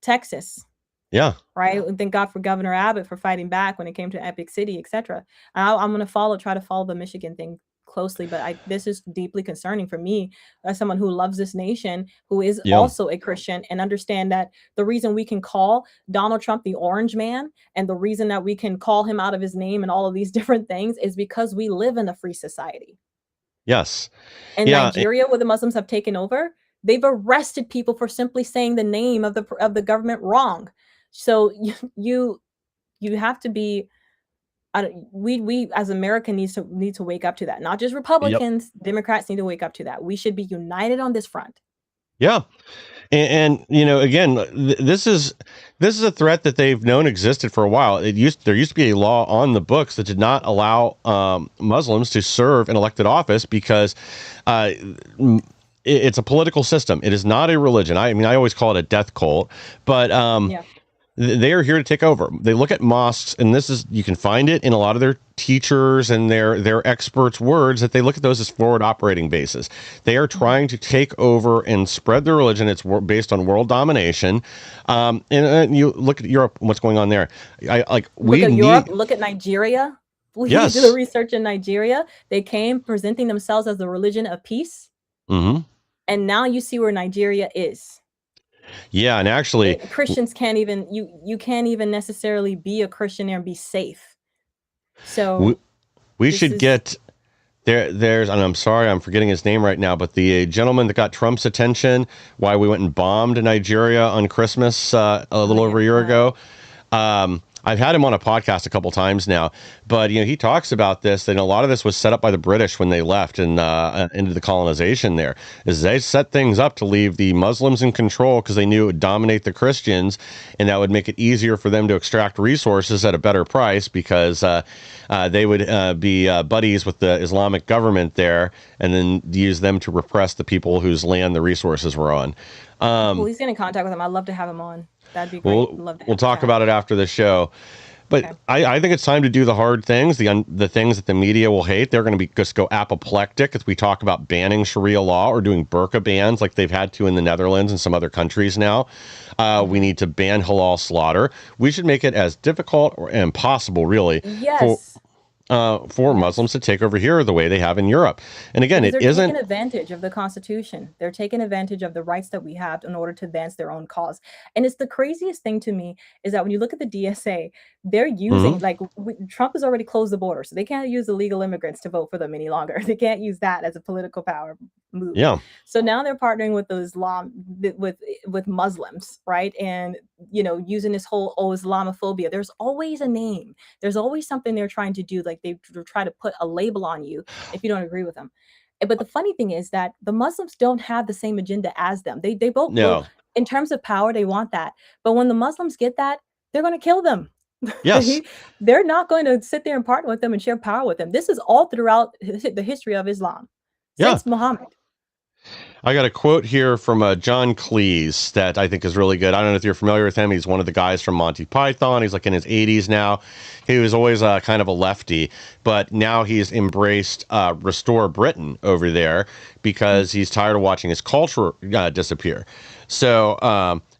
Texas. Yeah. right? And thank God for Governor Abbott for fighting back when it came to Epic City, etc. I'm going to try to follow the Michigan thing closely, but this is deeply concerning for me as someone who loves this nation, who is Yeah. also a Christian, and understand that the reason we can call Donald Trump the Orange Man, and the reason that we can call him out of his name and all of these different things, is because we live in a free society. Yes. In Yeah. Nigeria, where the Muslims have taken over, they've arrested people for simply saying the name of the government wrong. So you have to be, we as America need to wake up to that. Not just Yep. Republicans, Democrats need to wake up to that. We should be united on this front. Yeah. And again, this is a threat that they've known existed for a while. There used to be a law on the books that did not allow Muslims to serve in elected office because uh, it's a political system. It is not a religion. I mean, I always call it a death cult, but Yeah. they are here to take over. They look at mosques, and this is, you can find it in a lot of their teachers and their experts' words, that they look at those as forward operating bases. They are Mhm. trying to take over and spread their religion. It's based on world domination. And you look at Europe, what's going on there. Look We at Europe, need, look at Nigeria. Please do the yes. research in Nigeria. They came presenting themselves as the religion of peace, Hmm. and now you see where Nigeria is. Yeah, and actually, Christians can't even, you can't even necessarily be a Christian there and be safe. we, So we this should is, get there's, and I'm sorry, I'm forgetting his name right now, but the gentleman that got Trump's attention, why we went and bombed Nigeria on Christmas a oh little yeah, over a year ago. I've had him on a podcast a couple times now, but he talks about this. That a lot of this was set up by the British when they left and into the colonization. There is, they set things up to leave the Muslims in control because they knew it would dominate the Christians, and that would make it easier for them to extract resources at a better price because they would be buddies with the Islamic government there, and then use them to repress the people whose land the resources were on. please get in contact with him. I'd love to have him on. That'd be great. We'll Love to we'll have a talk chat. about it after the show. But Okay. I think it's time to do the hard things, the things that the media will hate. They're going to be just go apoplectic as we talk about banning Sharia law or doing burqa bans like they've had to in the Netherlands and some other countries now. We Hmm. need to ban halal slaughter. We should make it as difficult or impossible, really, for Yes. for Muslims Yes. to take over here the way they have in Europe. And again, Because it they're taking isn't. advantage of the Constitution. They're taking advantage of the rights that we have in order to advance their own cause. And it's the craziest thing to me is that when you look at the DSA, they're using, Mhm. like, Trump has already closed the border, so they can't use illegal immigrants to vote for them any longer. They can't use that as a political power move. Yeah. So now they're partnering with the Islam, with Muslims, right? And using this whole, oh, Islamophobia. There's always a name. There's always something they're trying to do. Like, they try to put a label on you if you don't agree with them. But the funny thing is that the Muslims don't have the same agenda as them. They both will, No. in terms of power, they want that. But when the Muslims get that, they're going to kill them. Yes. they they're not going to sit there and partner with them and share power with them. This is all throughout the history of Islam Yeah. since Muhammad. I got a quote here from John Cleese that I think is really good. I don't know if you're familiar with him. He's one of the guys from Monty Python. He's like in his 80s now. He was always kind of a lefty, but now he's embraced Restore Britain over there because he's tired of watching his culture disappear. So,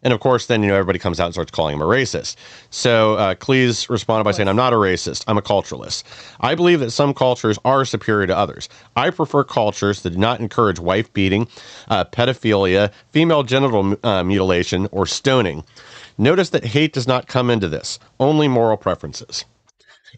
and of course, then, everybody comes out and starts calling him a racist. So Cleese responded Of by saying, "I'm course. not a racist. I'm a culturalist. I believe that some cultures are superior to others. I prefer cultures that do not encourage wife beating, pedophilia, female genital mutilation, or stoning. Notice that hate does not come into this, only moral preferences."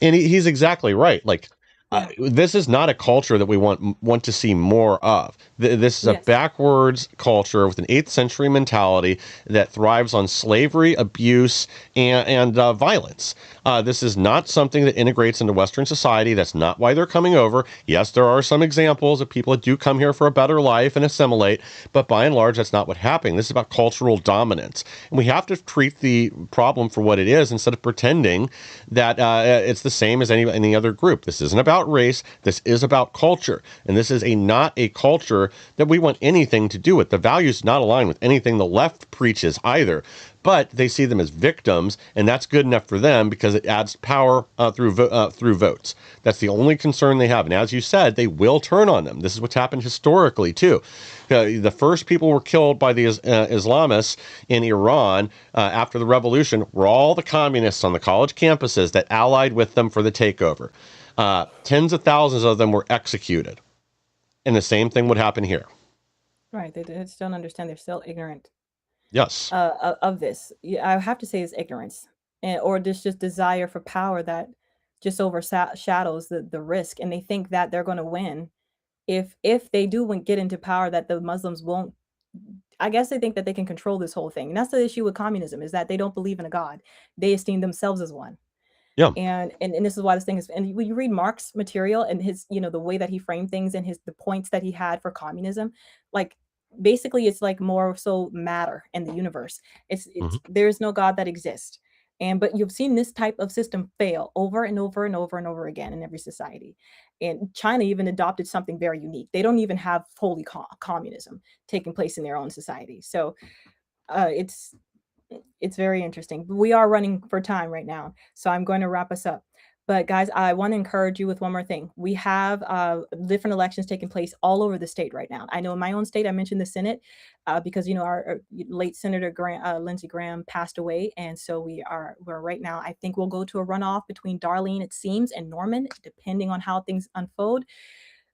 And he's exactly right. Like, Yeah. this is not a culture that we want to see more of. This is a Yes. backwards culture with an 8th century mentality that thrives on slavery, abuse, and violence. This is not something that integrates into Western society. That's not why they're coming over. Yes, there are some examples of people that do come here for a better life and assimilate, but by and large, that's not what's happening. This is about cultural dominance. And we have to treat the problem for what it is instead of pretending that it's the same as any other group. This isn't about race. This is about culture. And this is not a culture that we want anything to do with. The values not align with anything the left preaches either. but they see them as victims, and that's good enough for them because it adds power through votes. That's the only concern they have. And as you said, they will turn on them. This is what's happened historically too. The first people were killed by the Islamists in Iran after the revolution were all the communists on the college campuses that allied with them for the takeover. Tens of thousands of them were executed, and the same thing would happen here. Right. They just don't understand. They're still ignorant Yes. of this. Yeah, I have to say it's ignorance, and or this just desire for power that just overshadows the risk, and they think that they're going to win if they do get into power, that the Muslims won't. I guess they think that they can control this whole thing, and that's the issue with communism, is that they don't believe in a god. They esteem themselves as one. Yeah. And this is why this thing is, and when you read Marx's material and his, the way that he framed things and the points that he had for communism, like basically it's like more so matter and the universe. It's Hmm. there's no God that exists. And but you've seen this type of system fail over and over and over and over again in every society. And China even adopted something very unique. They don't even have fully communism taking place in their own society. So it's very interesting. We are running for time right now, so I'm going to wrap us up. But guys, I want to encourage you with one more thing. We have different elections taking place all over the state right now. I know in my own state, I mentioned the Senate because our late Senator Lindsey Graham passed away, and so we're right now. I think we'll go to a runoff between Darlene, it seems, and Norman, depending on how things unfold.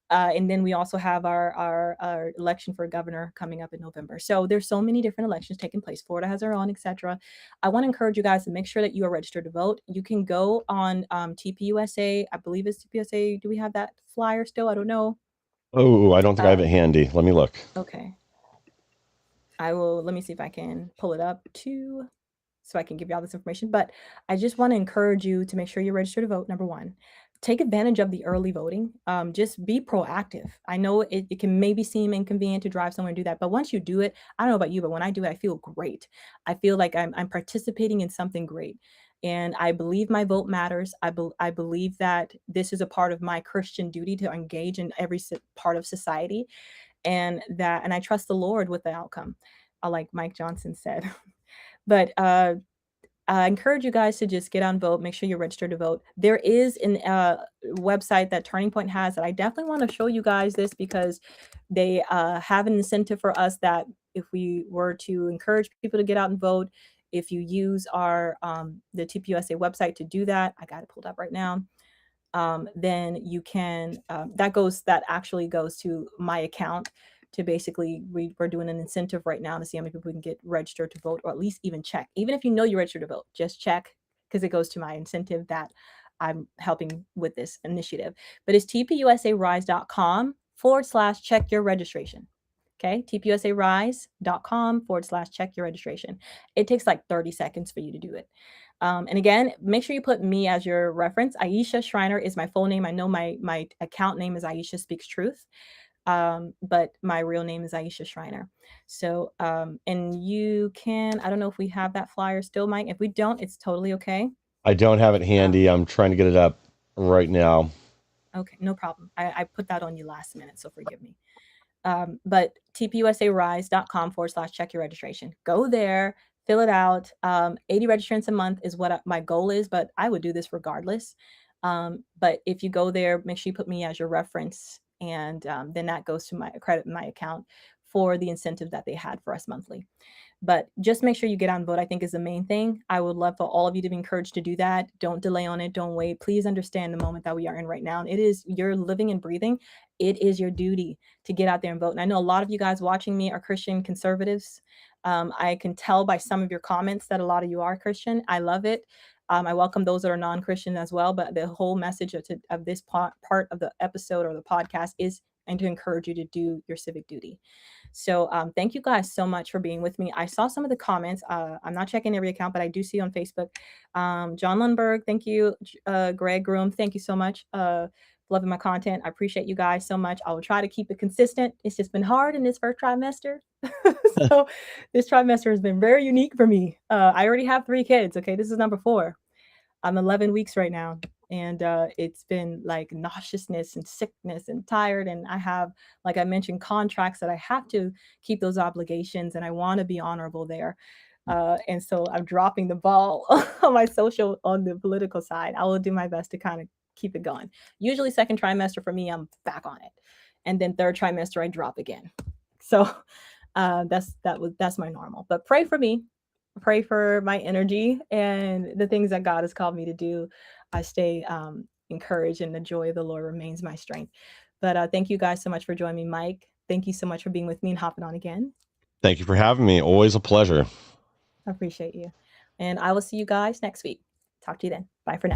And then we also have our election for governor coming up in November. So there's so many different elections taking place. Florida has their own, etc. I want to encourage you guys to make sure that you are registered to vote. You can go on TPUSA. I believe it's TPUSA. Do we have that flyer still? I don't know. Oh, I don't think I have Uh, it handy. Let me look. okay. I will. Let me see if I can pull it up too, so I can give you all this information. But I just want to encourage you to make sure you're registered to vote. Number one, take advantage of the early voting. Just be proactive. I know it can maybe seem inconvenient to drive somewhere and do that, but once you do it, I don't know about you, but when I do it, I feel great. I feel like I'm participating in something great. And I believe my vote matters. I believe that this is a part of my Christian duty to engage in every part of society, and I trust the Lord with the outcome, like Mike Johnson said. But I encourage you guys to just get on vote. Make sure you're registered to vote. There is an website that Turning Point has that I definitely want to show you guys this, because they have an incentive for us that if we were to encourage people to get out and vote, if you use our the TPUSA website to do that, I got it pulled up right now. Then you can that actually goes to my account to basically we're doing an incentive right now to see how many people can get registered to vote, or at least even check. Even if you know you're registered to vote, just check, because it goes to my incentive that I'm helping with this initiative. But it's tpusarise.com/check your registration. Okay, tpusarise.com/check your registration. It takes like 30 seconds for you to do it. And again, make sure you put me as your reference. Aisha Schreiner is my full name. I know my account name is Aisha Speaks Truth, but my real name is Aisha Schreiner. So, and you can, I don't know if we have that flyer still, Mike. If we don't, it's totally okay. I don't have it Um, handy. I'm trying to get it up right now. okay, no problem. I put that on you last minute, so forgive me. But tpusarise.com/check your registration. Go there, fill it out. 80 registrants a month is what my goal is, but I would do this regardless. But if you go there, make sure you put me as your reference, and then that goes to my credit in my account for the incentive that they had for us monthly. But just make sure you get on vote, I think, is the main thing. I would love for all of you to be encouraged to do that. Don't delay on it. Don't wait. Please understand the moment that we are in right now. And it is, you're living and breathing. It is your duty to get out there and vote. And I know a lot of you guys watching me are Christian conservatives. I can tell by some of your comments that a lot of you are Christian. I love it. I welcome those that are non-Christian as well. But the whole message of this part of the episode or the podcast is and to encourage you to do your civic duty. So thank you guys so much for being with me. I saw some of the comments. I'm not checking every account, but I do see on Facebook. John Lundberg, thank you. Greg Groom, thank you so much. Loving my content. I appreciate you guys so much. I will try to keep it consistent. It's just been hard in this first trimester. So this trimester has been very unique for me. I already have 3 kids. Okay, this is number 4. I'm 11 weeks right now, and it's been like nauseousness and sickness and tired. And I have, like I mentioned, contracts that I have to keep those obligations, and I want to be honorable there. And so I'm dropping the ball on my social, on the political side. I will do my best to kind of keep it going. Usually, second trimester for me, I'm back on it, and then third trimester, I drop again. So that's my normal. But pray for me, pray for my energy and the things that God has called me to do. I stay encouraged, and the joy of the Lord remains my strength. But thank you guys so much for joining me, Mike. Thank you so much for being with me and hopping on again. Thank you for having me. Always a pleasure. I appreciate you. And I will see you guys next week. Talk to you then. Bye for now.